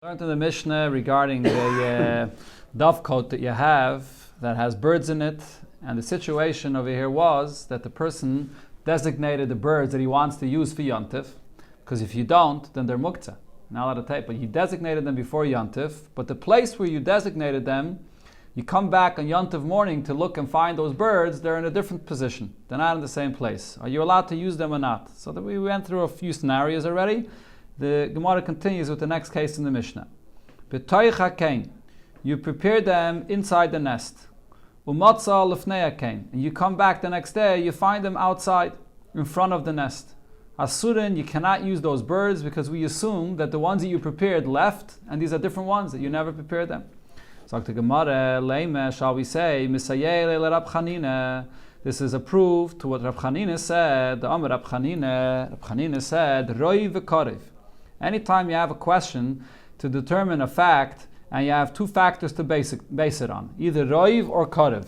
Learned in the Mishnah regarding the dovecote that you have that has birds in it, and the situation over here was that the person designated the birds that he wants to use for Yontif, because if you don't, then they're muktzah, not allowed to take. But you designated them before Yontif, but the place where you designated them, you come back on Yontif morning to look and find those birds, they're in a different position. They're not in the same place. Are you allowed to use them or not? So that we went through a few scenarios already. The Gemara continues with the next case in the Mishnah. B'toich kain, you prepare them inside the nest. Umatza lefnei kain, and you come back the next day, you find them outside, in front of the nest. Asurin, you cannot use those birds because we assume that the ones that you prepared left, and these are different ones that you never prepared them. So the Gemara, leime, shall we say, misayele le Rab Chanina. This is a proof to what Rab Chanina said. The Amar Rab Chanina said, Roi v'karev. Anytime you have a question to determine a fact, and you have two factors to base it on, either roiv or karev.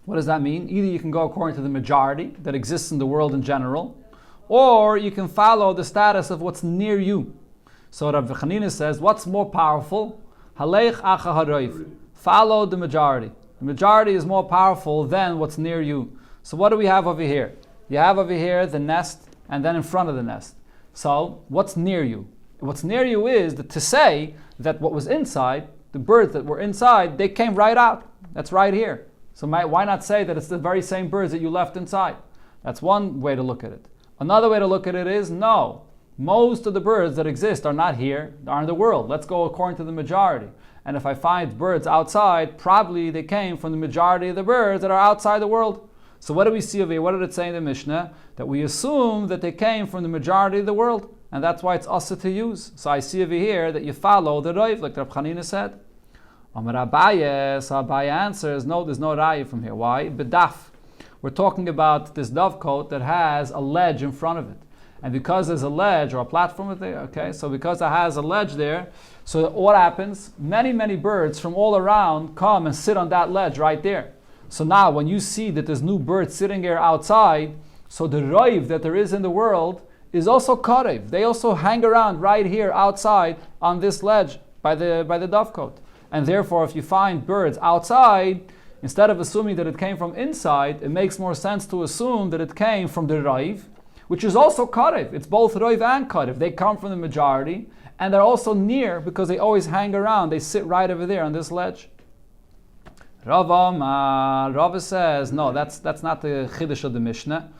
What does that mean? Either you can go according to the majority that exists in the world in general, or you can follow the status of what's near you. So Rav Chanina says, what's more powerful? Halech acha haroiv. Follow the majority. The majority is more powerful than what's near you. So what do we have over here? You have over here the nest, and then in front of the nest. So, what's near you? What's near you is to say that what was inside, the birds that were inside, they came right out. That's right here. So why not say that it's the very same birds that you left inside? That's one way to look at it. Another way to look at it is, no, most of the birds that exist are not here, they are in the world. Let's go according to the majority. And if I find birds outside, probably they came from the majority of the birds that are outside the world. So what do we see over here? What did it say in the Mishnah? That we assume that they came from the majority of the world, and that's why it's asa to use. So I see over here that you follow the roiv, like Rab Chanina said. Amar Abaye, so Abaye answers, no, there's no raya from here. Why? Bedaf. We're talking about this dovecote that has a ledge in front of it. And because there's a ledge or a platform there, okay, so because it has a ledge there, so what happens? Many, many birds from all around come and sit on that ledge right there. So now when you see that there's new birds sitting here outside, so the roiv that there is in the world is also karev. They also hang around right here outside on this ledge by the dovecote. And therefore if you find birds outside, instead of assuming that it came from inside, it makes more sense to assume that it came from the roiv, which is also karev. It's both roiv and karev. They come from the majority, and they're also near because they always hang around. They sit right over there on this ledge. Rava says, no, that's not the chiddush of the Mishnah.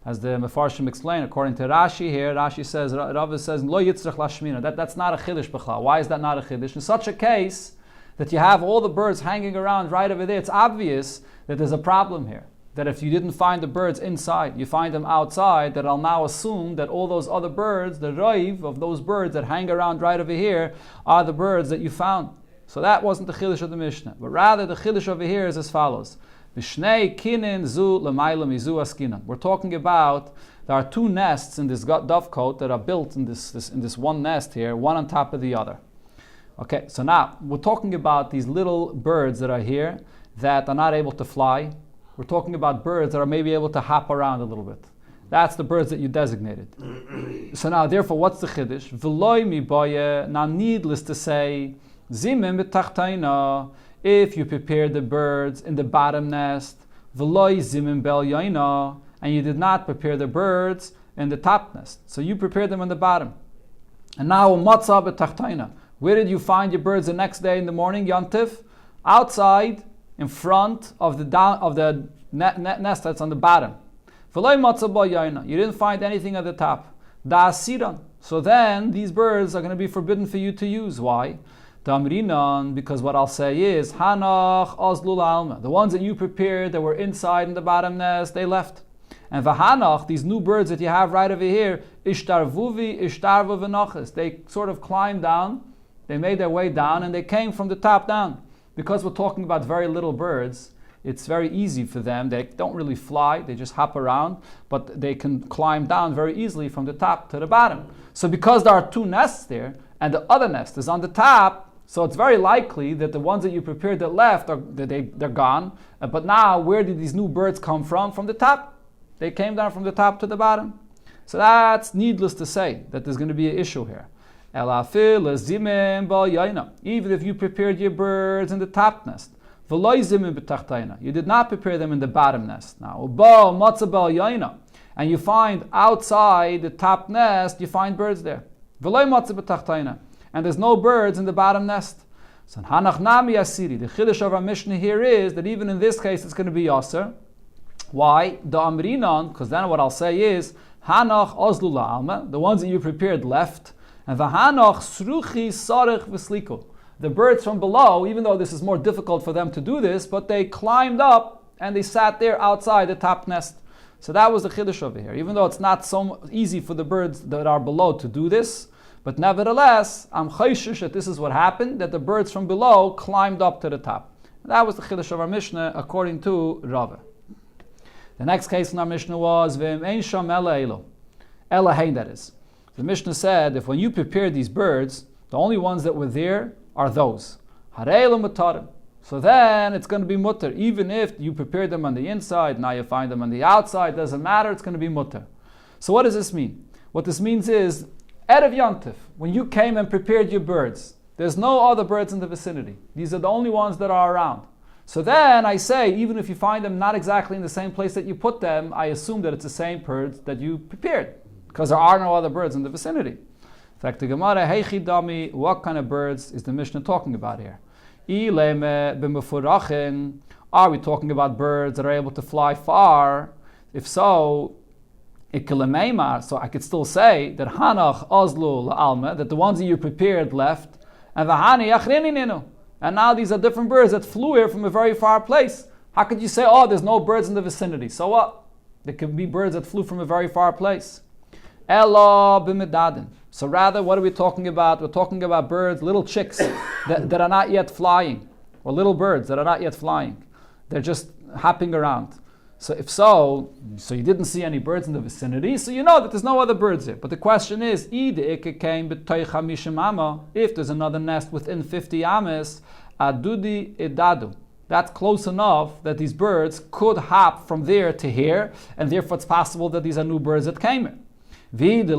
As the Mefarshim explain, according to Rashi here, Rashi says, Rava says, lo yitzrach lashmina. That's not a chiddush b'chlal. Why is that not a chiddush? In such a case, that you have all the birds hanging around right over there, it's obvious that there's a problem here. That if you didn't find the birds inside, you find them outside, that I'll now assume that all those other birds, the roiv of those birds that hang around right over here, are the birds that you found. So that wasn't the chiddush of the Mishnah, but rather the chiddush over here is as follows: Mishnei kinin zu l'mayla mizu askinan. We're talking about there are two nests in this dovecote that are built in this one nest here, one on top of the other. Okay, so now we're talking about these little birds that are here that are not able to fly. We're talking about birds that are maybe able to hop around a little bit. That's the birds that you designated. So now, therefore, what's the chiddush? V'loi mi boye. Now, needless to say, Zimim b'tachtaina, if you prepare the birds in the bottom nest, v'loi zimim bel yaina, and you did not prepare the birds in the top nest. So you prepared them in the bottom. And now, matzah b'tachtaina. Where did you find your birds the next day in the morning, Yontif? Outside, in front of the nest that's on the bottom. V'loi matzah bel yaina. You didn't find anything at the top. Da'asiran. So then, these birds are going to be forbidden for you to use. Why? Because what I'll say is, Hanach Ozlul Alma. The ones that you prepared that were inside in the bottom nest, they left. And Vahanach, these new birds that you have right over here, Ishtarvuvi, Ishtarvu v'noches. They sort of climbed down, they made their way down, and they came from the top down. Because we're talking about very little birds, it's very easy for them. They don't really fly, they just hop around, but they can climb down very easily from the top to the bottom. So because there are two nests there, and the other nest is on the top, so it's very likely that the ones that you prepared that left, they're gone. But now, where did these new birds come from? From the top. They came down from the top to the bottom. So that's needless to say that there's going to be an issue here. Even if you prepared your birds in the top nest. You did not prepare them in the bottom nest. Now, and you find outside the top nest, you find birds there. And there's no birds in the bottom nest. So Hanach Nami Asiri, the Chiddush of our Mishnah here is that even in this case it's going to be Yasser. Why? The Amrinon, because then what I'll say is Hanach Ozlu La'alma, the ones that you prepared left, and the Hanach Sruchi Sarech V'sliko. The birds from below, even though this is more difficult for them to do this, but they climbed up and they sat there outside the top nest. So that was the Chiddush over here. Even though it's not so easy for the birds that are below to do this, but nevertheless, I'm chayshish that this is what happened, that the birds from below climbed up to the top. And that was the Chiddush of our Mishnah according to Rava. The next case in our Mishnah was V'im ein sham ela elo. Ela hein, that is. The Mishnah said, if when you prepared these birds, the only ones that were there are those. Harei lo mutarim. So then it's going to be mutter. Even if you prepared them on the inside, now you find them on the outside, doesn't matter, it's going to be mutter. So what does this mean? What this means is, Erev Yontif, when you came and prepared your birds, there's no other birds in the vicinity. These are the only ones that are around. So then I say, even if you find them not exactly in the same place that you put them, I assume that it's the same birds that you prepared, because there are no other birds in the vicinity. In fact, the Gemara, Heichi Dami, what kind of birds is the Mishnah talking about here? Are we talking about birds that are able to fly far? If so, so I could still say that Hanach Ozlu La'alma, that the ones that you prepared left, and Vahani Yachrininu. And now these are different birds that flew here from a very far place. How could you say, oh, there's no birds in the vicinity? So what? There could be birds that flew from a very far place. Ella b'medadin. So rather, what are we talking about? We're talking about birds, little chicks that are not yet flying, or little birds that are not yet flying. They're just hopping around. So if so you didn't see any birds in the vicinity, so you know that there's no other birds there. But the question is, if there's another nest within 50 ames, adudi idadu. That's close enough that these birds could hop from there to here, and therefore it's possible that these are new birds that came in. And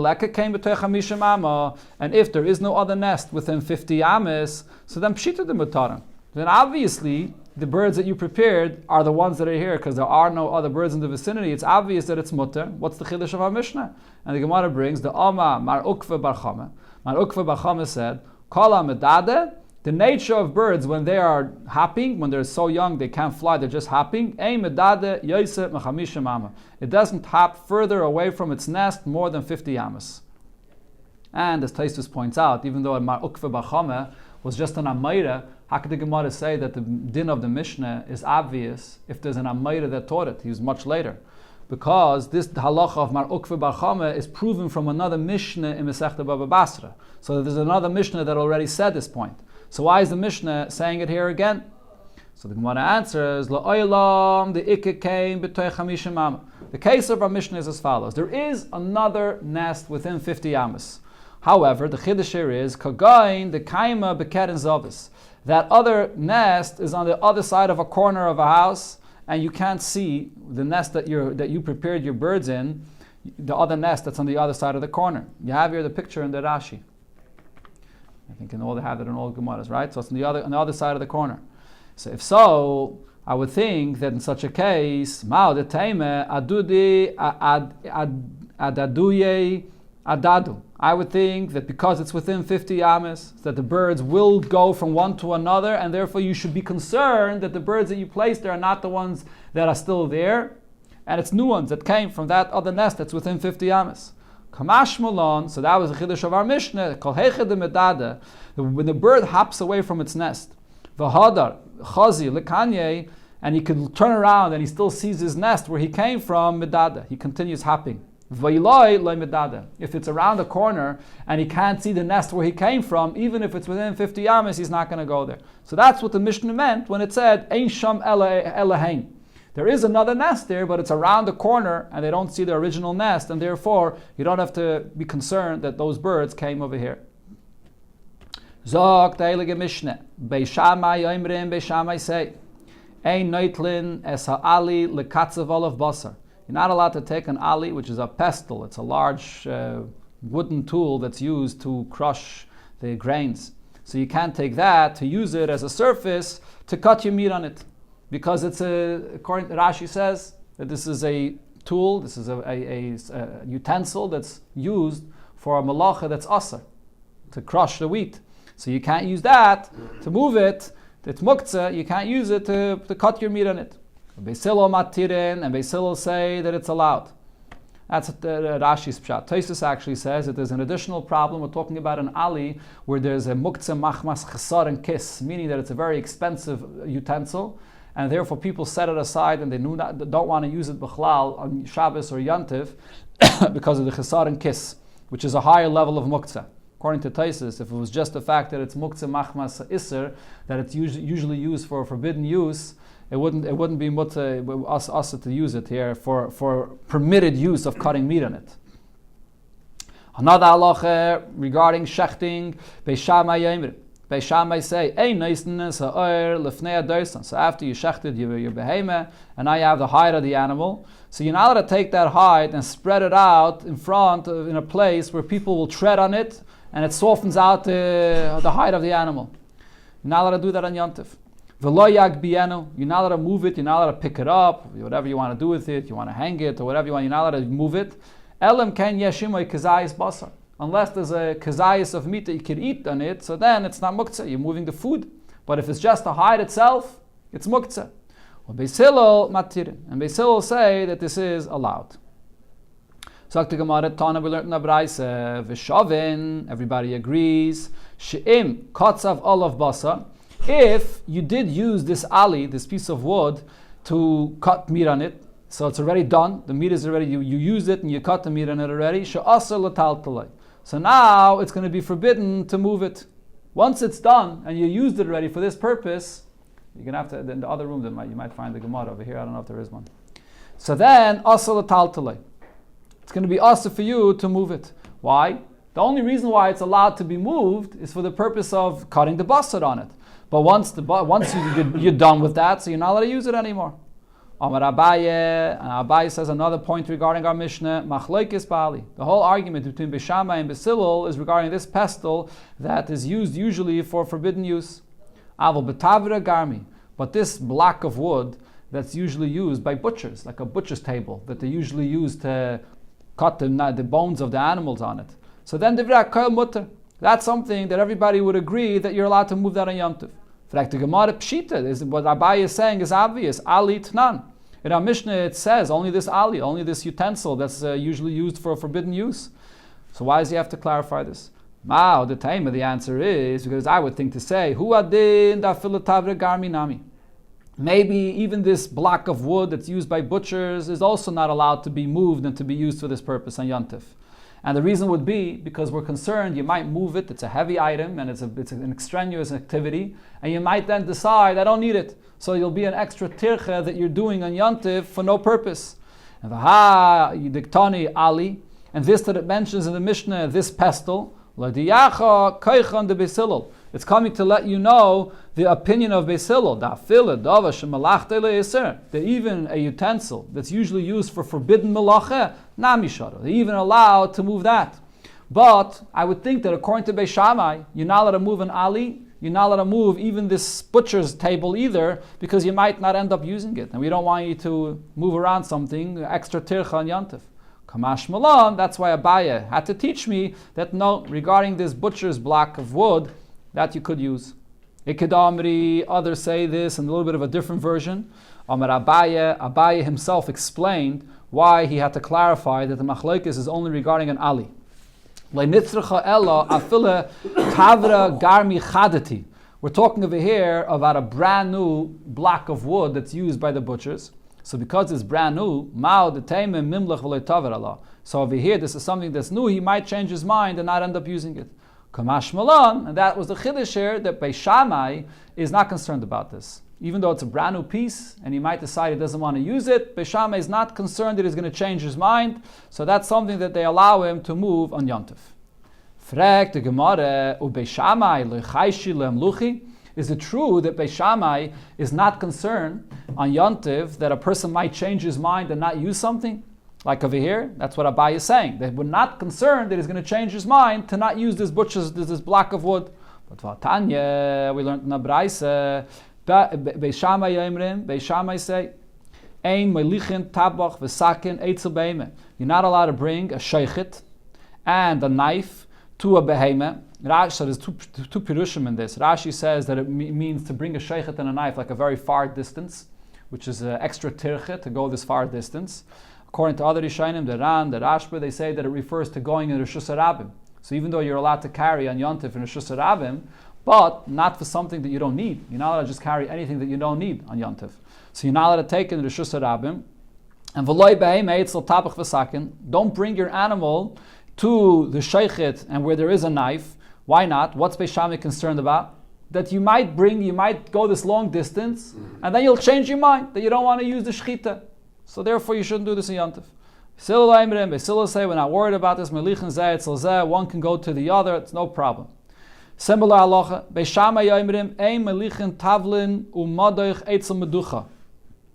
if there is no other nest within 50 ames, so then pshita de mutarim. Then obviously the birds that you prepared are the ones that are here, because there are no other birds in the vicinity. It's obvious that it's mutter. What's the chiddush of our Mishnah? And the Gemara brings the Oma Mar Ukva Bar Chama. Mar Ukva Bar Chama said, Kala medade. The nature of birds when they are hopping, when they're so young they can't fly, they're just hopping. It doesn't hop further away from its nest more than 50 amas. And as Taisus points out, even though Mar Ukva Bar Chama was just an Amayra, how could the Gemara say that the din of the Mishnah is obvious if there's an Amayra that taught it? He was much later. Because this halacha of Mar Ukva Bar Chama is proven from another Mishnah in Masechta Baba Basra. So there's another Mishnah that already said this point. So why is the Mishnah saying it here again? So the Gemara answers, La'olam the Ikke came b'toy chamishim amma. The case of our Mishnah is as follows. There is another nest within 50 amas. However, the chiddush here is Kagain the Kaima b'keren zavis. That other nest is on the other side of a corner of a house, and you can't see the nest that you prepared your birds in, the other nest that's on the other side of the corner. You have here the picture in the Rashi. I think they have it in all Gemaras, right? So it's on the other side of the corner. So if so, I would think that in such a case, Mao de Teime adudi adaduye adadu. I would think that because it's within 50 amas, that the birds will go from one to another, and therefore you should be concerned that the birds that you placed there are not the ones that are still there, and it's new ones that came from that other nest that's within 50 amas. Kamash Mulon, so that was the chiddush of our Mishnah. When the bird hops away from its nest, v'hadar chazi lekanye, and he can turn around and he still sees his nest where he came from. Medada, he continues hopping. V'iloi loy medada. If it's around the corner and he can't see the nest where he came from, even if it's within 50 amas, he's not going to go there. So that's what the Mishnah meant when it said ein sham elahain. There is another nest there, but it's around the corner, and they don't see the original nest, and therefore you don't have to be concerned that those birds came over here. Zog the Heilige Mishnah, Beishamai Yoimrim, Beishamai say, Ein noitlin es ha'ali lekatzav olav basar. You're not allowed to take an ali, which is a pestle. It's a large wooden tool that's used to crush the grains. So you can't take that to use it as a surface to cut your meat on it. Because it's according to Rashi says, that this is a tool, this is a utensil that's used for a malacha that's asar, to crush the wheat. So you can't use that to move it. It's muktzah, you can't use it to cut your meat on it. Beis Hillel matirin, and Beis Hillel say that it's allowed. That's Rashi's pshat. Tosfos actually says that there's an additional problem. We're talking about an ali where there's a muktzah machmas chesar and kiss, meaning that it's a very expensive utensil, and therefore people set it aside and they don't want to use it b'chlal on Shabbos or Yantiv because of the chesar and kiss, which is a higher level of muktzah. According to Tosfos, if it was just the fact that it's muktzah machmas iser, that it's usually used for forbidden use, it wouldn't be us to use it here for permitted use of cutting meat on it. Another halacha regarding shechting, Beis Shammai Yomer. Beis Shammai say, "Ein neisnes ha'or lefnei adosan." So after you shechted your behemah, and now you have the hide of the animal, so you're not allowed to take that hide and spread it out in a place where people will tread on it, and it softens out the hide of the animal. You're not allowed to do that on Yantiv. V'lo yagbienu, you're not allowed to move it, you're not allowed to pick it up, whatever you want to do with it, you want to hang it or whatever you want, you're not allowed to move it. Elam ken yeshimoy kazayis basar. Unless there's a kazayis of meat that you can eat on it, so then it's not muktzah, you're moving the food. But if it's just the hide itself, it's muktzah. Beis Hillel matirin, and Beis Hillel say that this is allowed. So the Gemara Tana, we learned in the Beitza, v'shavin, everybody agrees, she'im kotzav olav basar, if you did use this ali, this piece of wood, to cut meat on it, so it's already done, the meat is already, you used it and you cut the meat on it already, she'asar l'taltalei. So now it's going to be forbidden to move it. Once it's done and you used it already for this purpose, you're going to have to, in the other room you might find the Gemara over here, I don't know if there is one. So then, asar l'taltalei. It's going to be asar for you to move it. Why? The only reason why it's allowed to be moved is for the purpose of cutting the basar on it. But once you're done with that, so you're not allowed to use it anymore. Amar Abaye, and Abaye says another point regarding our Mishnah, Machlokes Bali. The whole argument between Beis Shammai and Beis Hillel is regarding this pestle that is used usually for forbidden use. Aval betavra garmi, but this block of wood that's usually used by butchers, like a butcher's table that they usually use to cut the bones of the animals on it. So then Divrei Koil Mutter. That's something that everybody would agree that you're allowed to move that on Yom Tov. In fact, the Gemara Pshita is what Abaye is saying is obvious. Ali Tnan. In our Mishnah it says only this ali, only this utensil that's usually used for forbidden use. So why does he have to clarify this? Mao, the time of the answer is because I would think to say Hu adin da filatavre garmi nami. Maybe even this block of wood that's used by butchers is also not allowed to be moved and to be used for this purpose on Yom Tov. And the reason would be because we're concerned you might move it, it's a heavy item and it's an extraneous activity, and you might then decide, I don't need it. So you'll be an extra tircha that you're doing on Yantiv for no purpose. And diktani ali, and this that it mentions in the Mishnah, this pestle, it's coming to let you know the opinion of Beis Hillel, that even a utensil that's usually used for forbidden melacha, they're even allowed to move that. But I would think that according to Beis Shammai, you're not allowed to move an ali, you're not allowed to move even this butcher's table either, because you might not end up using it. And we don't want you to move around something, extra tircha on Yantiv. Kamash Malan, that's why Abaye had to teach me that no, regarding this butcher's block of wood, that you could use. Ikidamri, others say this in a little bit of a different version. Amar Abaye himself explained why he had to clarify that the machlokes is only regarding an ali. We're talking over here about a brand new block of wood that's used by the butchers. So because it's brand new, so over here this is something that's new, he might change his mind and not end up using it. Kamash Malan, and that was the chiddush here, that Beis Shammai is not concerned about this. Even though it's a brand new piece and he might decide he doesn't want to use it, Beis Shammai is not concerned that he's going to change his mind, so that's something that they allow him to move on Yom Tov. Frag the Gemara, Beis Shammai lechayshi le'mluchi. Is it true that Beis Shammai is not concerned on Yom Tov that a person might change his mind and not use something? Like over here, that's what Abai is saying. They were not concerned that he's going to change his mind to not use this this block of wood. But Vatanya, we learned in the Beitza, Beishamai Yemrim, Beishamai say, Ein melichin tabach v'sakin eitzel beime. You're not allowed to bring a sheichet and a knife to a beheme. So there's two pirushim in this. Rashi says that it means to bring a sheichet and a knife like a very far distance, which is an extra tirche to go this far distance. According to other Rishonim, the Ran, the Rashba, they say that it refers to going in Rishus Harabim. So even though you're allowed to carry on Yontif in Rishus Harabim, but not for something that you don't need. You're not allowed to just carry anything that you don't need on Yontif. So you're not allowed to take in Rishus Harabim. And v'loi be'emei etzel tabach v'sakin. Don't bring your animal to the sheichet and where there is a knife. Why not? What's Beis Shammai concerned about? That you might go this long distance, and then you'll change your mind that you don't want to use the shechita. So therefore, you shouldn't do this in Yontif. Beisila say, we're not worried about this. Melichin zeh etzel zeh. One can go to the other. It's no problem. Similar halacha. Beis Shammai yomrim ein melichin tavlin u'madoich etzel meducha.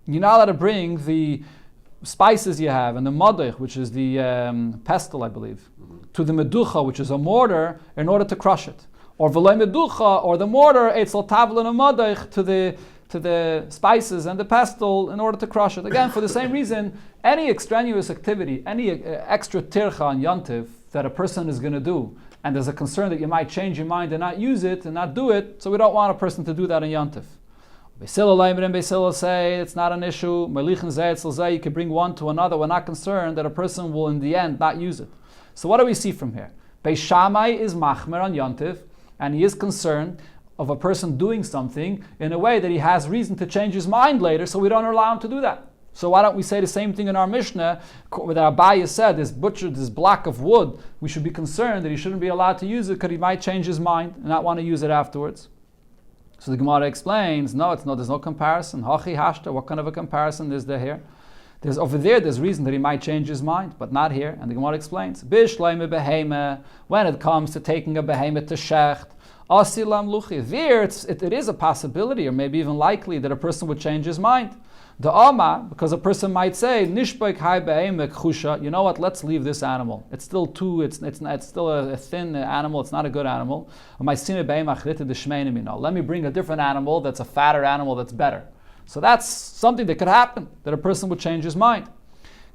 You're not allowed to bring the spices you have and the madoich, which is the pestle, I believe, to the meducha, which is a mortar, in order to crush it. Or v'loi meducha, or the mortar etzel tavlin u'madoich to the spices and the pestle in order to crush it. Again, for the same reason, any extraneous activity, any extra tircha on Yontif that a person is going to do, and there's a concern that you might change your mind and not use it and not do it, so we don't want a person to do that in Yontif. Beisila say it's not an issue. You can bring one to another. We're not concerned that a person will in the end not use it. So what do we see from here? Beis Shammai is machmer on Yontif, and he is concerned of a person doing something in a way that he has reason to change his mind later, so we don't allow him to do that. So why don't we say the same thing in our Mishnah, where Abaye said, this block of wood, we should be concerned that he shouldn't be allowed to use it because he might change his mind and not want to use it afterwards. So the Gemara explains, there's no comparison. Hachi hashta, what kind of a comparison is there here? There's over there's reason that he might change his mind, but not here. And the Gemara explains, Bishleime beheme, when it comes to taking a beheme to shecht, asilam luchi. There, it is a possibility, or maybe even likely, that a person would change his mind. The Amma, because a person might say, Nishbek hai behemek chusha, you know what, let's leave this animal. It's still it's still a thin animal, it's not a good animal. Let me bring a different animal that's a fatter animal that's better. So that's something that could happen, that a person would change his mind.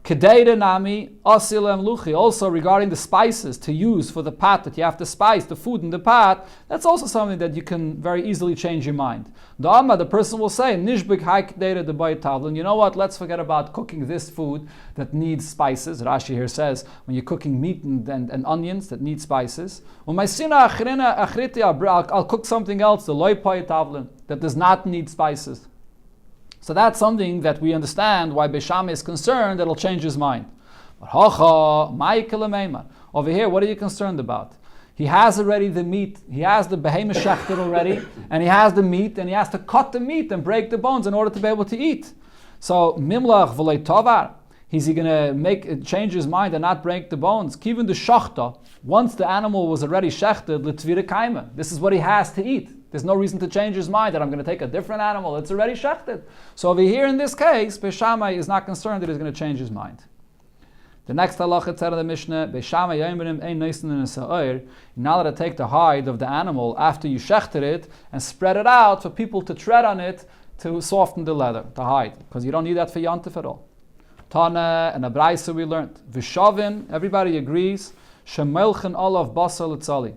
Kedeida nami asilem luchi. Also regarding the spices to use for the pot that you have to spice the food in the pot, that's also something that you can very easily change your mind. The person will say, Nishbik hai kedeida de bay tavlin. You know what? Let's forget about cooking this food that needs spices. Rashi here says when you're cooking meat and onions that need spices. I'll cook something else, the loy pay tavlin, that does not need spices. So that's something that we understand why Beis Shammai is concerned that it'll change his mind. But over here, what are you concerned about? He has already the meat, he has the behemoth shechted already, and he has the meat, and he has to cut the meat and break the bones in order to be able to eat. So, mimlach v'lei tovar, is he going to change his mind and not break the bones? Kivin the shachta, once the animal was already shechted, l'tvira kaima. This is what he has to eat. There's no reason to change his mind that I'm going to take a different animal. It's already shechted. So over here in this case, Beis Shammai is not concerned that he's going to change his mind. The next halacha said in the Mishnah, Beis Shammai yomrim ein noisen in a sa'ir. You're not allowed to take the hide of the animal after you shechted it and spread it out for people to tread on it to soften the leather, the hide, because you don't need that for Yontif at all. Tana and a Beitza we learned. Vishavin, everybody agrees, shemelchen olav basal etzali.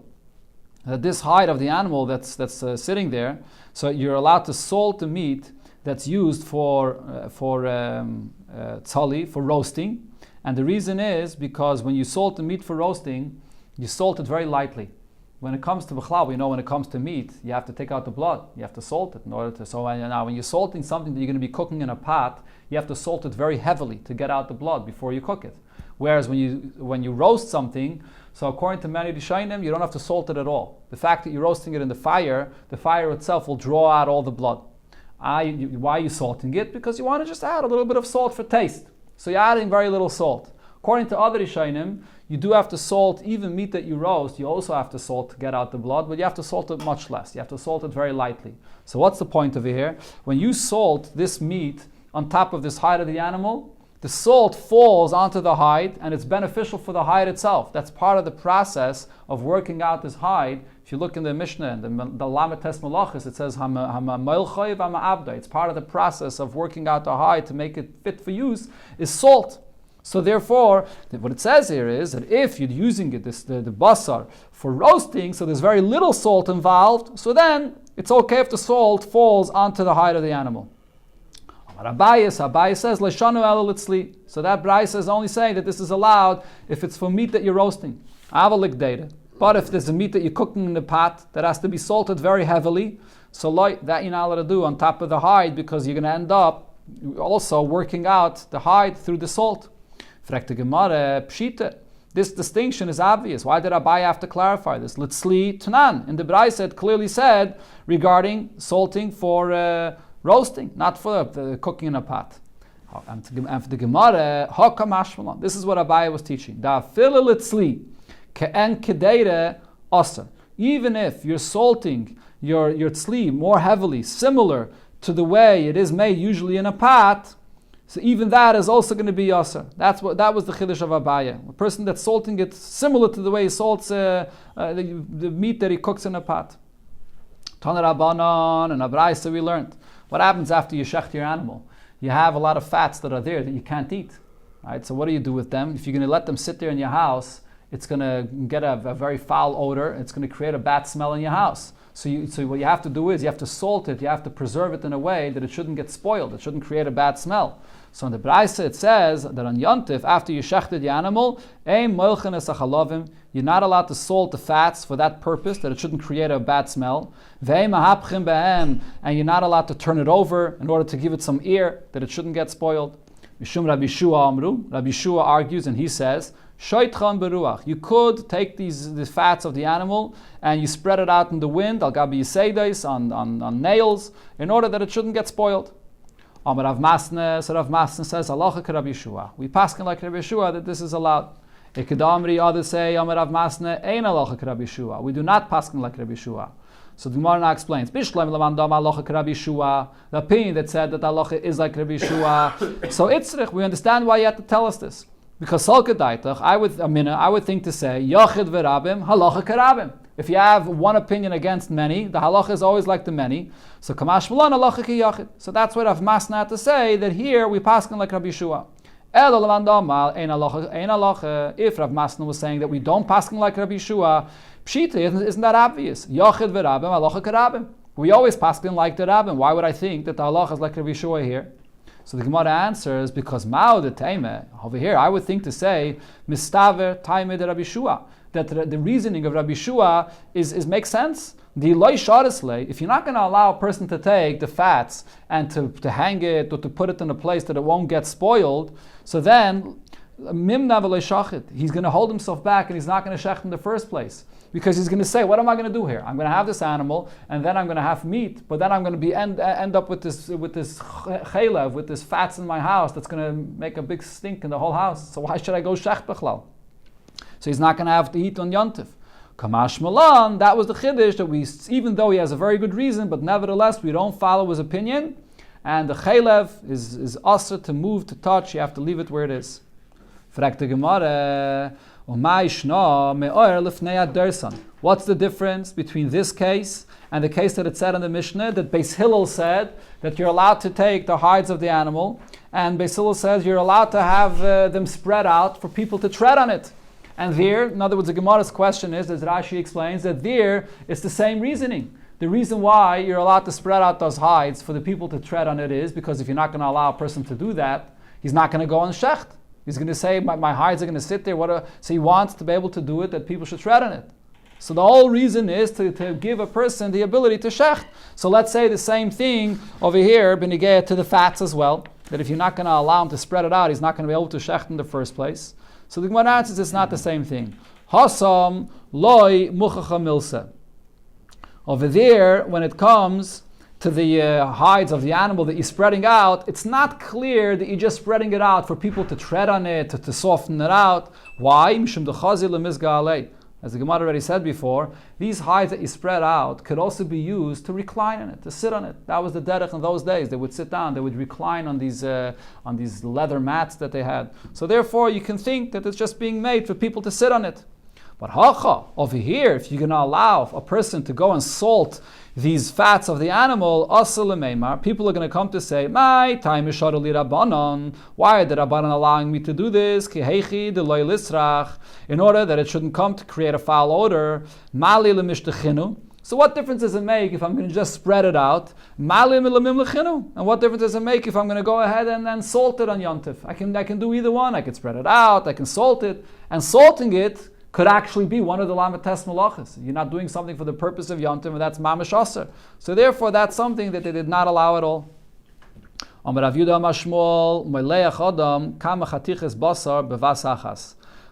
That this hide of the animal that's sitting there, so you're allowed to salt the meat that's used for tzali, for roasting. And the reason is because when you salt the meat for roasting, you salt it very lightly. When it comes to b'chlal, we know when it comes to meat, you have to take out the blood. You have to salt it in order to. So now when you're salting something that you're going to be cooking in a pot, you have to salt it very heavily to get out the blood before you cook it. Whereas when you roast something, so according to many Rishonim, you don't have to salt it at all. The fact that you're roasting it in the fire itself will draw out all the blood. Why are you salting it? Because you want to just add a little bit of salt for taste. So you're adding very little salt. According to other Rishonim, you do have to salt even meat that you roast. You also have to salt to get out the blood, but you have to salt it much less. You have to salt it very lightly. So what's the point over here? When you salt this meat on top of this hide of the animal, the salt falls onto the hide and it's beneficial for the hide itself. That's part of the process of working out this hide. If you look in the Mishnah, the Lamed Tes Malachis, it says Hama Moilchoy V'Hama Abda. It's part of the process of working out the hide to make it fit for use, is salt. So therefore, what it says here is that if you're using it, the basar, for roasting, so there's very little salt involved, so then it's okay if the salt falls onto the hide of the animal. Abaye says, Leshanu ela litzli. So that Braisa is only saying that this is allowed if it's for meat that you're roasting. Avalik data. But if there's a meat that you're cooking in the pot that has to be salted very heavily, so that you're not allowed to do on top of the hide because you're going to end up also working out the hide through the salt. Frekte Gemara, pshita. This distinction is obvious. Why did Abaye have to clarify this? Litzli tanan. In the Braisa it clearly said regarding salting for roasting, not for the cooking in a pot. And for the Gemara, hakamashmalon. This is what Abaye was teaching. Da fila litzli ke'en kedeire aser. Even if you're salting your tzli more heavily, similar to the way it is made usually in a pot, so even that is also going to be aser. That was the chiddush of Abaye. A person that's salting it similar to the way he salts the meat that he cooks in a pot. Taner Rabbanon and Abraisa we learned. What happens after you shecht your animal? You have a lot of fats that are there that you can't eat. Right? So what do you do with them? If you're going to let them sit there in your house, it's going to get a very foul odor. It's going to create a bad smell in your house. So what you have to do is you have to salt it. You have to preserve it in a way that it shouldn't get spoiled. It shouldn't create a bad smell. So in the Braisa it says that on Yontif, after you shechted the animal, you're not allowed to salt the fats for that purpose, that it shouldn't create a bad smell. And you're not allowed to turn it over in order to give it some air, that it shouldn't get spoiled. Mishum Rabbi Shua Amru. Rabbi Shua argues and he says, you could take the fats of the animal and you spread it out in the wind, al gabi yiseides, on nails, in order that it shouldn't get spoiled. Amar Rav Masne, so Rav Masne says, Halacha ke Rabbi Shua. We paskin like Rabbi Shua that this is allowed. Ekedamri, others say, Amar Rav Masne, ein halacha ke Rabbi Shua. We do not paskin like Rabbi Shua. So the Gemara now explains, Bishleim lemandam halacha ke Rabbi Shua. The opinion that said that halacha is like Rabbi Shua. So Itzrich, we understand why you have to tell us this. Because Salka Daitach, I would think to say, Yachid v'rabim, halacha ke rabim. If you have one opinion against many, the halacha is always like the many. So Kamash Malan halacha ki yachid. So that's what Rav Masna had to say, that here we paskin like Rabbi Shua. If Rav Masna was saying that we don't paskin like Rabbi Shua, pshita, isn't that obvious? Yachid v'rabim, halacha ke rabim. We always paskin like the rabbim. Why would I think that the halacha is like Rabbi Shua here? So the Gemara answers, because Mao the Taime, over here I would think to say, Mistaver Taime de Rabbi Shua, that the reasoning of Rabbi Shua is makes sense. The loy shadisle, if you're not going to allow a person to take the fats and to hang it or to put it in a place that it won't get spoiled, so then Mimna v'loy shachit, he's going to hold himself back and he's not going to shech in the first place. Because he's going to say, what am I going to do here? I'm going to have this animal, and then I'm going to have meat, but then I'm going to end up with this chaylev, with this fats in my house that's going to make a big stink in the whole house. So why should I go shech b'chlal? So he's not going to have to eat on Yontif. Kamash Malan, that was the chiddush that we, even though he has a very good reason, but nevertheless we don't follow his opinion, and the chaylev is usher to move, to touch. You have to leave it where it is. Frag the Gemara. What's the difference between this case and the case that it said in the Mishnah, that Beis Hillel said that you're allowed to take the hides of the animal, and Beis Hillel says you're allowed to have them spread out for people to tread on it? And there, in other words, the Gemara's question is, as Rashi explains, that there it's the same reasoning. The reason why you're allowed to spread out those hides for the people to tread on it is because if you're not going to allow a person to do that, he's not going to go on shecht. He's going to say, my hides are going to sit there. So he wants to be able to do it, that people should tread on it. So the whole reason is to give a person the ability to shecht. So let's say the same thing over here, benigeh to the fats as well, that if you're not going to allow him to spread it out, he's not going to be able to shecht in the first place. So the Gemara answers it's not the same thing. Hasam loy muchacha milsa. Over there, when it comes to the hides of the animal that you're spreading out, it's not clear that you're just spreading it out for people to tread on it, to soften it out. Why? As the Gemara already said before, these hides that you spread out could also be used to recline in it, to sit on it. That was the derech in those days. They would sit down, they would recline on these leather mats that they had. So therefore, you can think that it's just being made for people to sit on it. But hacha, over here, if you're going to allow a person to go and salt these fats of the animal, people are going to come to say, my time is shadali rabbanon. Why are the rabbanon allowing me to do this? In order that it shouldn't come to create a foul odor. So what difference does it make if I'm going to just spread it out? And what difference does it make if I'm going to go ahead and then salt it on Yontif? I can do either one. I can spread it out, I can salt it, and salting it could actually be one of the Lamates Malachas. You're not doing something for the purpose of Yontif, and that's Mamash Aser. So therefore, that's something that they did not allow at all.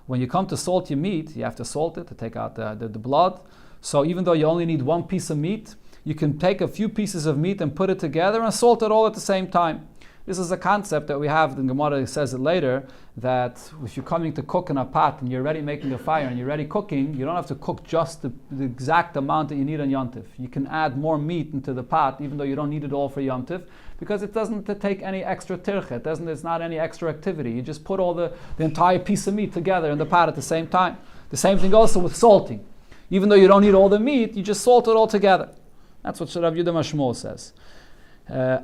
When you come to salt your meat, you have to salt it to take out the blood. So even though you only need one piece of meat, you can take a few pieces of meat and put it together and salt it all at the same time. This is a concept that we have, the Gemara says it later, that if you're coming to cook in a pot and you're already making a fire and you're already cooking, you don't have to cook just the exact amount that you need on Yontif. You can add more meat into the pot, even though you don't need it all for Yontif, because it doesn't take any extra tircha. It's not any extra activity. You just put all the entire piece of meat together in the pot at the same time. The same thing also with salting. Even though you don't need all the meat, you just salt it all together. That's what Rav Yehuda Mashmol says. Even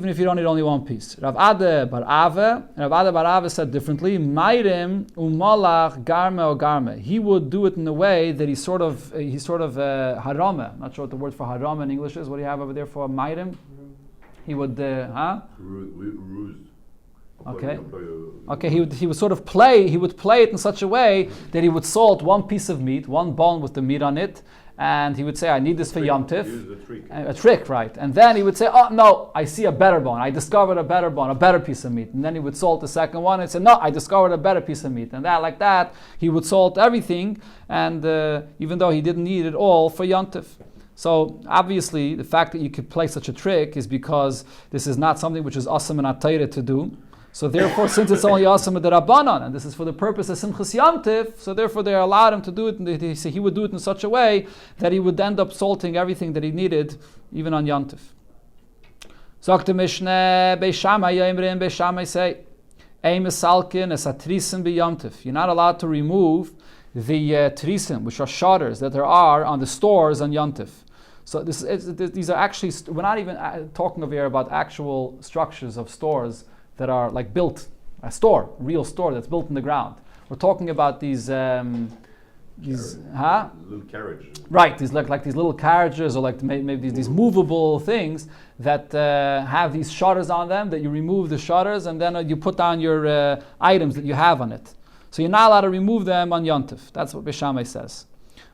if you don't need only one piece. Rav Ade Bar Ave said differently. Mairim umalach garme o garme. He would do it in a way that he's sort of harame. I'm not sure what the word for harame in English is. What do you have over there for mairim? He would Okay. He would sort of play. He would play it in such a way that he would salt one piece of meat, one bone with the meat on it, and he would say, "I need this for Yom Tif." A trick, right? And then he would say, "Oh no, I see a better bone. I discovered a better bone, a better piece of meat." And then he would salt the second one and say, "No, I discovered a better piece of meat." And like that, he would salt everything, and even though he didn't need it all for Yom Tif. So obviously, the fact that you could play such a trick is because this is not something which is awesome and atayre to do. So therefore, since it's only awesome with the Rabbanon, and this is for the purpose of Simchas Yom Tif, so therefore they allowed him to do it, and he would do it in such a way that he would end up salting everything that he needed, even on Yom Tif. Zok Mishneh, Beis Shammai Yomrim, Beis Shammai say, Ei mesalkin es atrisim b'Yom Tif. You're not allowed to remove the trisim, which are shutters that there are on the stores on Yom Tif. So these are actually, we're not even talking over here about actual structures of stores that are like built, a real store that's built in the ground. We're talking about these little carriages. Right, these like these little carriages, or like maybe these movable things that have these shutters on them, that you remove the shutters and then you put down your items that you have on it. So you're not allowed to remove them on Yom Tif. That's what Beis Shammai says.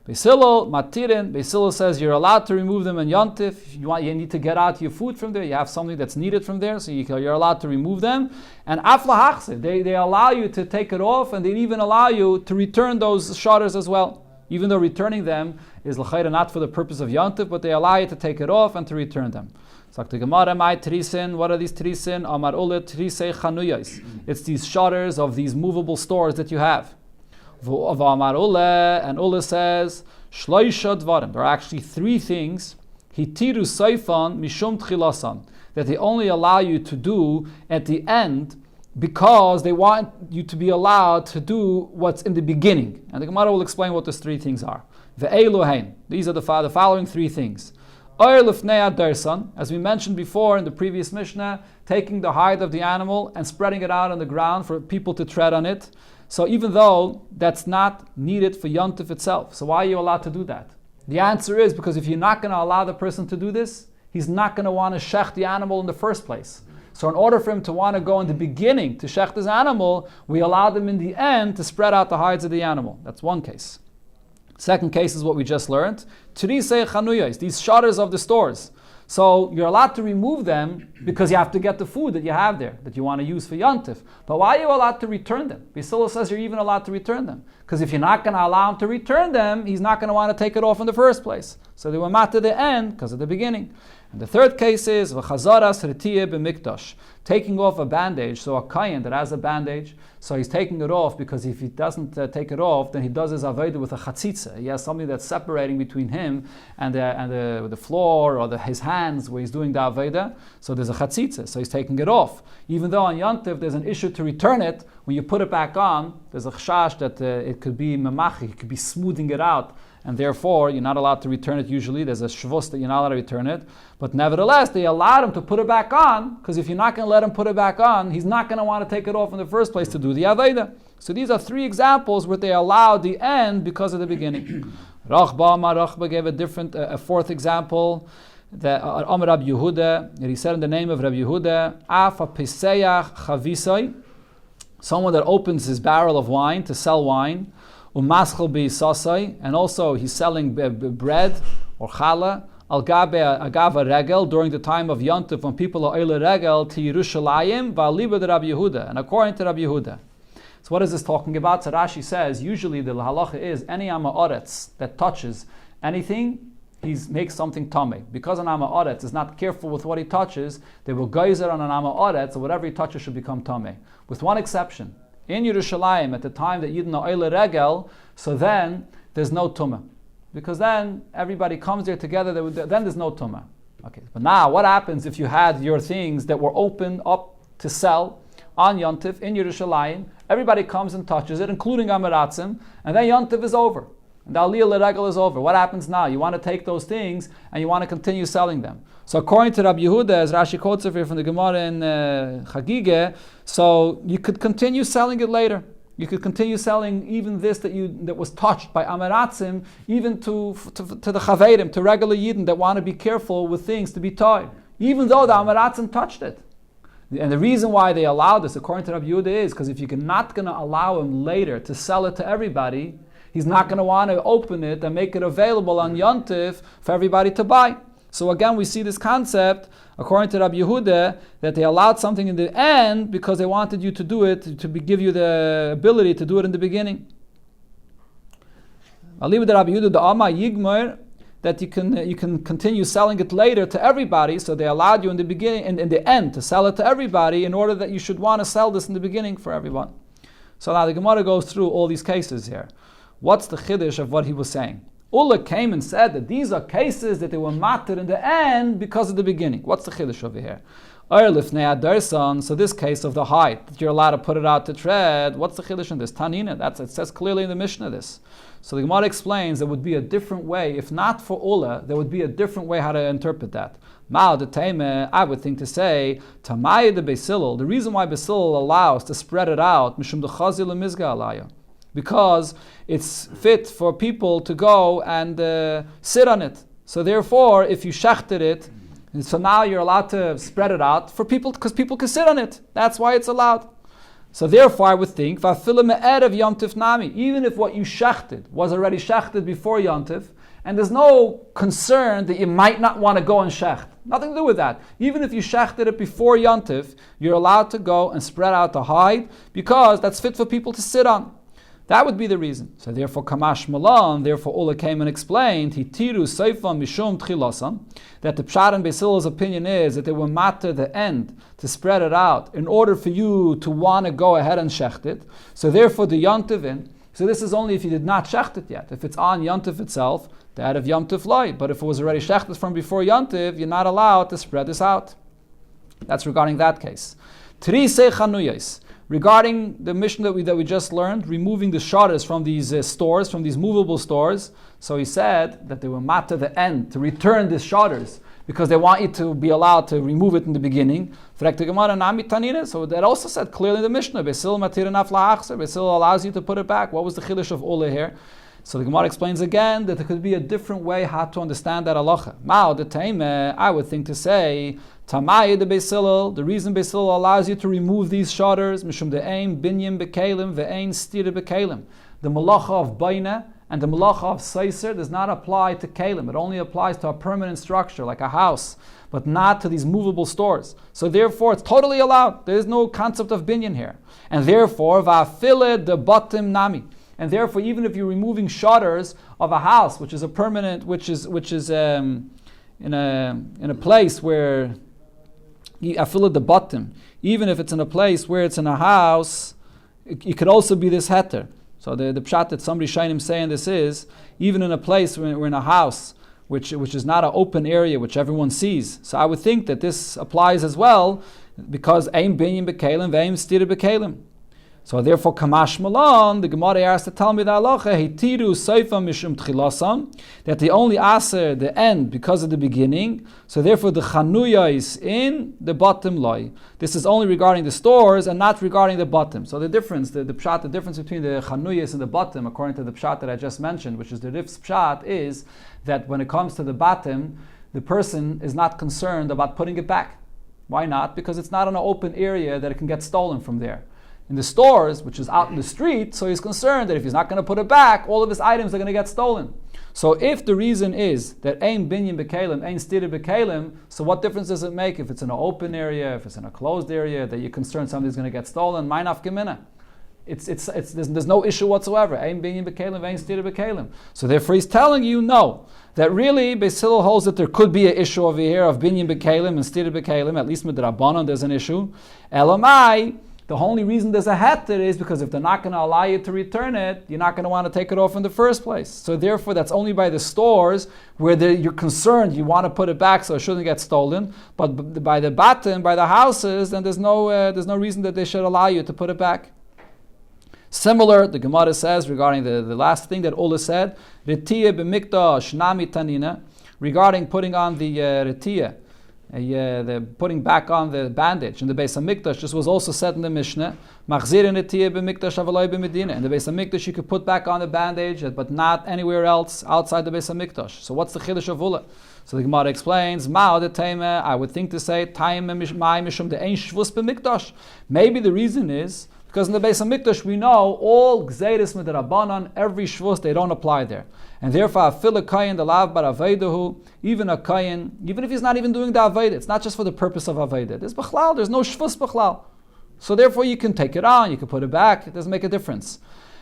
Beis Hillel, Matirin, Beis Hillel says you're allowed to remove them in Yom Tif. You need to get out your food from there. You have something that's needed from there, so you're allowed to remove them. And Afla Hachse, they allow you to take it off, and they even allow you to return those shutters as well. Even though returning them is l'chayra not for the purpose of Yom Tif, but they allow you to take it off and to return them. So the Gemara, my trisin, what are these trisin? Amar ule trisei chanuyos. It's these shutters of these movable stores that you have. And Ule says, Shloisha dvarim. There are actually three things, Hitiru seifan mishum tchilasan, that they only allow you to do at the end because they want you to be allowed to do what's in the beginning. And the Gemara will explain what those three things are. Ve'eluhain. These are the following three things. As we mentioned before in the previous Mishnah, taking the hide of the animal and spreading it out on the ground for people to tread on it. So even though that's not needed for Yom Tif itself, so why are you allowed to do that? The answer is because if you're not going to allow the person to do this, he's not going to want to shech the animal in the first place. So in order for him to want to go in the beginning to shech his animal, we allow them in the end to spread out the hides of the animal. That's one case. Second case is what we just learned. Trisei chanuyos, these shutters of the stores. So you're allowed to remove them because you have to get the food that you have there that you want to use for Yom Tif. But why are you allowed to return them? Beis Hillel says you're even allowed to return them Because if you're not going to allow him to return them, he's not going to want to take it off in the first place. So they were mat to the end because of the beginning. And the third case is v'chazaras retiyah b'mikdash, taking off a bandage. So a kohen that has a bandage, so he's taking it off because if he doesn't take it off, then he does his avodah with a chatzitza. He has something that's separating between him and the floor or his hands where he's doing the avodah. So there's a chatzitza. So he's taking it off. Even though on Yontif there's an issue to return it, when you put it back on, there's a chashash that it could be memachi, it could be smoothing it out. And therefore, you're not allowed to return it usually. There's a shvus that you're not allowed to return it. But nevertheless, they allowed him to put it back on, because if you're not going to let him put it back on, he's not going to want to take it off in the first place to do the Aveda. So these are three examples where they allowed the end because of the beginning. Rachba gave a fourth example, that Amar Rabbi Yehuda, that he said in the name of Rabbi Yehuda, Afa Peseyach Chavisai, someone that opens his barrel of wine to sell wine, and also he's selling bread or challah agava regel during the time of Yontif when people are oile regel to Yerushalayim va'aliba de Rabbi Yehuda, and according to Rabbi Yehuda. So what is this talking about? So Rashi says usually the halacha is any ama oretz that touches anything, he makes something tameh. Because an ama oretz is not careful with what he touches, they will geyser on an ama oretz, so whatever he touches should become tameh. With one exception. In Yerushalayim, at the time that Yidden are oile regel, so then there's no tumah. Because then everybody comes there together, then there's no tumah. Okay, but now what happens if you had your things that were open up to sell on Yontif in Yerushalayim? Everybody comes and touches it, including Amaratzim, and then Yontif is over. And the Aliyah L'Regel is over. What happens now? You want to take those things and you want to continue selling them. So according to Rabbi Yehuda, as Rashi quotes here from the Gemara in Chagige, so you could continue selling it later. You could continue selling even this that was touched by Amaratzim, even to the Chaverim, to regular Yidden that want to be careful with things to be tied, even though the Amaratzim touched it. And the reason why they allowed this, according to Rabbi Yehuda, is because if you're not going to allow him later to sell it to everybody, he's not going to want to open it and make it available on Yontif for everybody to buy. So again, we see this concept, according to Rabbi Yehuda, that they allowed something in the end because they wanted you to do it, give you the ability to do it in the beginning. Aliba de Rabbi Yehuda, the Amma Yigmer, that you can continue selling it later to everybody, so they allowed you in the beginning and in the end to sell it to everybody in order that you should want to sell this in the beginning for everyone. So now the Gemara goes through all these cases here. What's the chiddush of what he was saying? Ula came and said that these are cases that they were matter in the end because of the beginning. What's the chiddush over here? So this case of the hide, that you're allowed to put it out to tread, what's the chiddush in this? Tanina, it says clearly in the Mishnah this. So the Gemara explains there would be a different way, if not for Ula, there would be a different way how to interpret that. Ma'al de Teime, I would think to say, Tamaya de Besilil, the reason why Besilil allows to spread it out, Mishum de Chazil Mizga Alaya, because it's fit for people to go and sit on it. So therefore, if you shechted it, so now you're allowed to spread it out for people, because people can sit on it. That's why it's allowed. So therefore, I would think, Yontif Nami, even if what you shechted was already shechted before Yontif, and there's no concern that you might not want to go and shecht. Nothing to do with that. Even if you shechted it before Yontif, you're allowed to go and spread out the hide, because that's fit for people to sit on. That would be the reason. So therefore, Kamash Malan, therefore Ula came and explained, Hitiru Seifam Mishum Tchilasam, that the Pshat and Basil's opinion is that they were matter the end to spread it out in order for you to want to go ahead and shecht it. So therefore the Yontivin, so this is only if you did not shecht it yet. If it's on Yontiv itself, the head of Yontiv Loi. But if it was already shechted from before Yontiv, you're not allowed to spread this out. That's regarding that case. Trisei Chanuyos. Regarding the mission that we just learned, removing the shutters from these stores, from these movable stores. So he said that they were matter the end to return these shutters because they want you to be allowed to remove it in the beginning. So that also said clearly in the Mishnah, Besil allows you to put it back. What was the chiddush of Ula here? So the Gemara explains again that there could be a different way how to understand that halacha. Ma'al de Teime, I would think to say, Tamaya de Beisilil, the reason Beisilil allows you to remove these shutters, Mishum de Ein Binyan Bekalim, Ve'ein Stira Bekalim. The malacha of Baina and the malacha of Seiser does not apply to Kalim. It only applies to a permanent structure, like a house, but not to these movable stores. So therefore, it's totally allowed. There is no concept of Binyan here. And therefore, Va'afile de Batim Nami. and therefore even if you're removing shutters of a house, which is a permanent, which is in a place where I fill at the bottom, even if it's in a place where it's in a house, it could also be this heter. So the pshat that somebody shainim saying this is, even in a place where we're in a house, which is not an open area which everyone sees. So I would think that this applies as well, because aim binyan bekalim, ve'aim stira bekalim. So therefore, Kamash Malon, the Gemara asked to tell me the halacha, Hitiru Seifa Mishum Tchilasam, that they only aser the end because of the beginning. So therefore, the Chanuya is in the bottom loy. This is only regarding the stores and not regarding the bottom. So the difference, the pshat, the difference between the Chanuyas and the bottom, according to the pshat that I just mentioned, which is the Rif's pshat, is that when it comes to the bottom, the person is not concerned about putting it back. Why not? Because it's not in an open area that it can get stolen from there. In the stores, which is out in the street, so he's concerned that if he's not going to put it back, all of his items are going to get stolen. So if the reason is that ein binyan bekalim, ein stira bekalim, so what difference does it make if it's in an open area, if it's in a closed area, that you're concerned something's going to get stolen? Meinaf gemina. There's no issue whatsoever. Ein binyan bekalim, ein stira bekalim. So therefore he's telling you no. That really, Beis Hillel holds that there could be an issue over here of binyan bekalim and stira bekalim, at least with the Rabbanon there's an issue. Elamai, the only reason there's a heter is because if they're not going to allow you to return it, you're not going to want to take it off in the first place. So therefore, that's only by the stores where you're concerned, you want to put it back so it shouldn't get stolen. But by the bottom, by the houses, then there's no reason that they should allow you to put it back. Similar, the Gemara says regarding the last thing that Ola said, Retiyah b'mikdash nami tanina, regarding putting on the retiyah. The putting back on the bandage in the Beis HaMikdash. This was also said in the Mishnah. Machzirin etiyah b'mikdash avaloi b'medina. In the Beis HaMikdash, you could put back on the bandage, but not anywhere else outside the Beis HaMikdash. So what's the chiddush of Ula? So the Gemara explains, Ma'od etayme, I would think to say, Taime ma'ay mishum de'ein shvus b'mikdash. Maybe the reason is because in the Beis HaMikdash we know all gzeiris midrabanan, every shvus, they don't apply there. And therefore, a kayin the lav bar aveidahu, even a kayin, even if he's not even doing the aveidah, it's not just for the purpose of aveidah. There's b'chlal, there's no shvus b'chlal. So therefore, you can take it on, you can put it back. It doesn't make a difference.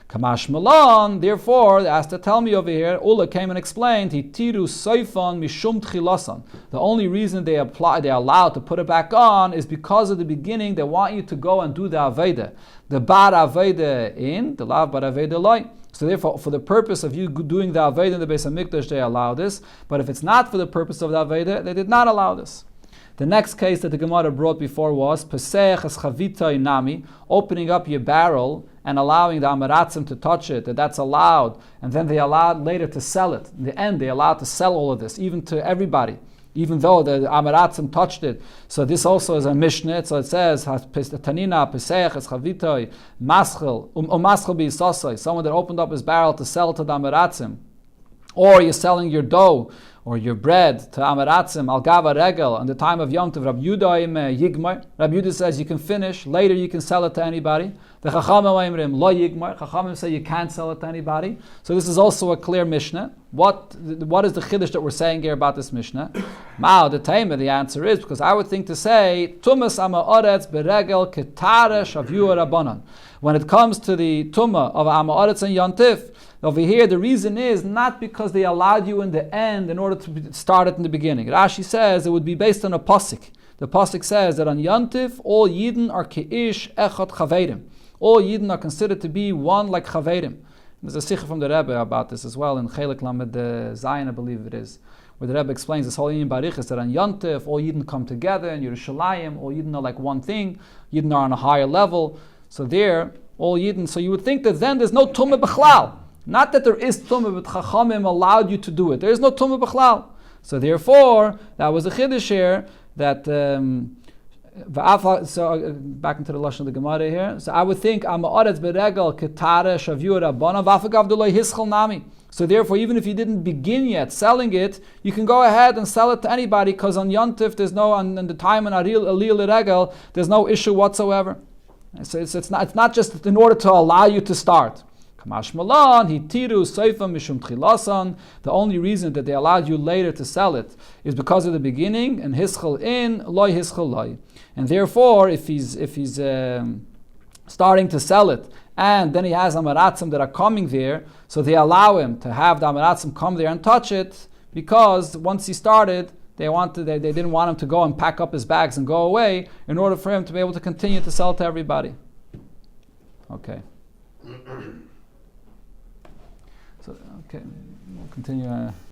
Kamash Malon, therefore, they asked to tell me over here, Ula came and explained, Hitiru Seifan Mishum Tchilasan. The only reason they're allowed to put it back on is because of the beginning, they want you to go and do the Aveda. The Bar Aveda in, the Lav Bar Aveda Loi. So therefore, for the purpose of you doing the Aveda in the Beis HaMikdash, they allow this. But if it's not for the purpose of the Aveda, they did not allow this. The next case that the Gemara brought before was Pesach es chavita nami, opening up your barrel and allowing the amaratzim to touch it, that's allowed. And then they allowed later to sell it. In the end, they allowed to sell all of this, even to everybody, even though the amaratzim touched it. So this also is a Mishnah. So it says, Tanina Pesach es chavita maschel maschel b'isosai, someone that opened up his barrel to sell to the amaratzim. Or you're selling your dough or your bread to Amaratzim, Al Gava Regel, on the time of Yom Tov, Rabbi Yudah Yigmar. Rabbi Yudah says you can finish, later you can sell it to anybody. The Chachamim Oimrim Lo Yigmar, Chachamim say you can't sell it to anybody. So this is also a clear Mishnah. What is the Chiddush that we're saying here about this Mishnah? Ma'o the Taima, the answer is, because I would think to say, Tumas Ama Oretz Beregel Ketare Shavu Rabbanan. When it comes to the Tumah of Ama Oretz and Yontif, over here, the reason is not because they allowed you in the end in order to start it in the beginning. Rashi says it would be based on a pasuk. The pasuk says that on Yantif, all Yidden are ke'ish echot chaverim. All Yidden are considered to be one like chaverim. There's a sikh from the Rebbe about this as well in Chelik Lamed Zayin, I believe it is, where the Rebbe explains this whole Yidden Barichas that on Yantif, all Yidden come together, in Yerushalayim, all Yidden are like one thing, Yidden are on a higher level. So there, all Yidden, so you would think that then there's no Tumah B'chlal. Not that there is tumah, but Chachamim allowed you to do it. There is no tumah b'chlal. So therefore, that was a chiddush here that. So back into the lashon of the Gemara here. So I would think Amaretz beregel ketare shavu rabbana v'afagav d'lo hischal nami. So therefore, even if you didn't begin yet selling it, you can go ahead and sell it to anybody because on Yontif there's no on the time in Alil Regel there's no issue whatsoever. So it's not just in order to allow you to start. Kamash Malan, Hitiru, Seifa, Mishum Tchilasan. The only reason that they allowed you later to sell it is because of the beginning, and Hischel in, Loi Hischel Loi. And therefore, if he's starting to sell it, and then he has amaratzim that are coming there, so they allow him to have the amaratzim come there and touch it, because once he started, they didn't want him to go and pack up his bags and go away, in order for him to be able to continue to sell to everybody. Okay. So, okay, we'll continue.